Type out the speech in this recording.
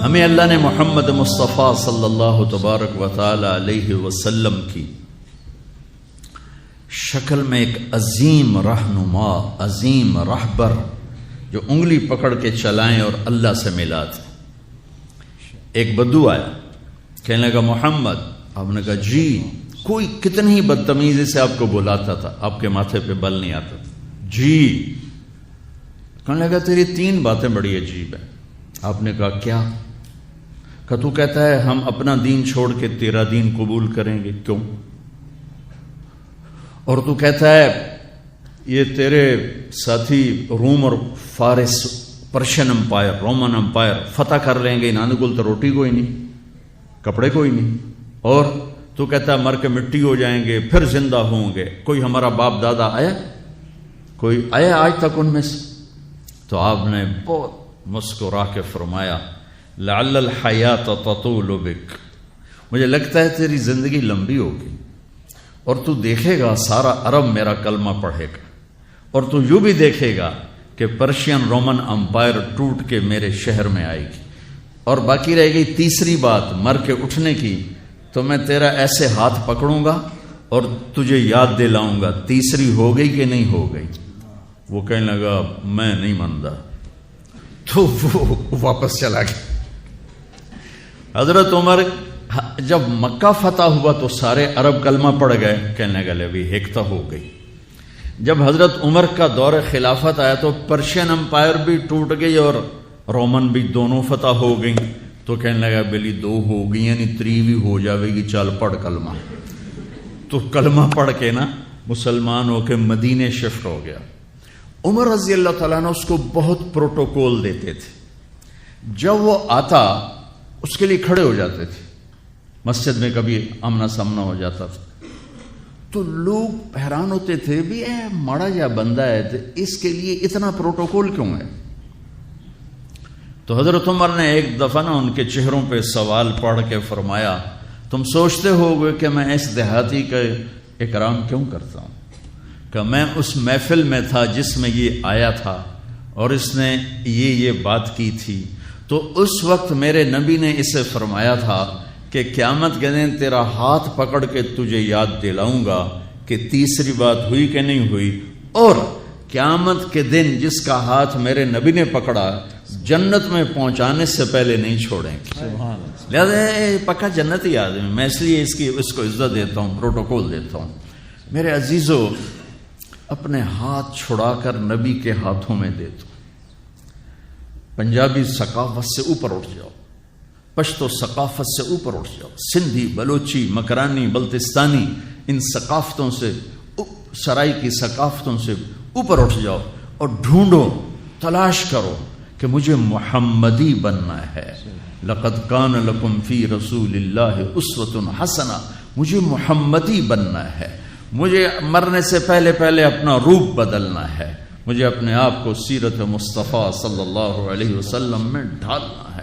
ہمیں اللہ نے محمد مصطفیٰ صلی اللہ تبارک و تعالی علیہ وسلم کی شکل میں ایک عظیم رہنما، عظیم رہبر جو انگلی پکڑ کے چلائیں اور اللہ سے ملاتے۔ ایک بدو آیا، کہنے لگا محمد، آپ نے کہا جی، کوئی کتنی بدتمیزی سے آپ کو بلاتا تھا، آپ کے ماتھے پہ بل نہیں آتا تھا، جی۔ کہنے لگا تیری 3 باتیں بڑی عجیب ہیں۔ آپ نے کہا کیا؟ کہ تو کہتا ہے ہم اپنا دین چھوڑ کے تیرا دین قبول کریں گے، کیوں؟ اور تو کہتا ہے یہ تیرے ساتھی روم اور فارس، پرشین امپائر، رومن امپائر فتح کر لیں گے، نانے گل تو روٹی کوئی نہیں، کپڑے کوئی نہیں، اور تو کہتا ہے مر کے مٹی ہو جائیں گے پھر زندہ ہوں گے، کوئی ہمارا باپ دادا آیا؟ کوئی آیا آج تک ان میں سے؟ تو آپ نے بہت مسکرا کے فرمایا لعل الحیات تطول بک، مجھے لگتا ہے تیری زندگی لمبی ہوگی اور تو دیکھے گا سارا عرب میرا کلمہ پڑھے گا، اور تو یوں بھی دیکھے گا کہ پرشین رومن امپائر ٹوٹ کے میرے شہر میں آئے گی، اور باقی رہ گئی تیسری بات مر کے اٹھنے کی، تو میں تیرا ایسے ہاتھ پکڑوں گا اور تجھے یاد دلاؤں گا تیسری ہو گئی کہ نہیں ہو گئی۔ وہ کہنے لگا میں نہیں مانتا، تو وہ واپس چلا گیا۔ حضرت عمر جب مکہ فتح ہوا تو سارے عرب کلمہ پڑھ گئے، کہنے لگے ابھی ایک تو ہو گئی۔ جب حضرت عمر کا دور خلافت آیا تو پرشین امپائر بھی ٹوٹ گئی اور رومن بھی دونوں فتح ہو گئیں، تو کہنے لگا بلی 2 ہو گئی یعنی 3 بھی ہو جاوے گی، چل پڑھ کلمہ۔ تو کلمہ پڑھ کے نا مسلمان ہو کے مدینے شفٹ ہو گیا۔ عمر رضی اللہ تعالیٰ عنہ اس کو بہت پروٹوکول دیتے تھے، جب وہ آتا اس کے لیے کھڑے ہو جاتے تھے، مسجد میں کبھی آمنا سامنا ہو جاتا تھا تو لوگ حیران ہوتے تھے بھی اے ماڑا جا بندہ ہے تو اس کے لیے اتنا پروٹوکول کیوں ہے؟ تو حضرت عمر نے ایک دفعہ نا ان کے چہروں پہ سوال پڑھ کے فرمایا تم سوچتے ہوگے کہ میں اس دیہاتی کا اکرام کیوں کرتا ہوں؟ کہ میں اس محفل میں تھا جس میں یہ آیا تھا اور اس نے یہ بات کی تھی، تو اس وقت میرے نبی نے اسے فرمایا تھا کہ قیامت کے دن تیرا ہاتھ پکڑ کے تجھے یاد دلاؤں گا کہ تیسری بات ہوئی کہ نہیں ہوئی، اور قیامت کے دن جس کا ہاتھ میرے نبی نے پکڑا جنت میں پہنچانے سے پہلے نہیں چھوڑیں گے۔ لہذا پکا جنتی آدمی، میں اس لیے اس کو عزت دیتا ہوں، پروٹوکول دیتا ہوں۔ میرے عزیزو، اپنے ہاتھ چھڑا کر نبی کے ہاتھوں میں دے دو۔ پنجابی ثقافت سے اوپر اٹھ جاؤ، پشتو ثقافت سے اوپر اٹھ جاؤ، سندھی، بلوچی، مکرانی، بلتستانی، ان ثقافتوں سے، سرائی کی ثقافتوں سے اوپر اٹھ جاؤ اور ڈھونڈو، تلاش کرو کہ مجھے محمدی بننا ہے۔ لقد کان لکم فی رسول اللہ اسوۃ حسنہ، مجھے محمدی بننا ہے، مجھے مرنے سے پہلے اپنا روپ بدلنا ہے، مجھے اپنے آپ کو سیرت مصطفیٰ صلی اللہ علیہ وسلم میں ڈھالنا ہے۔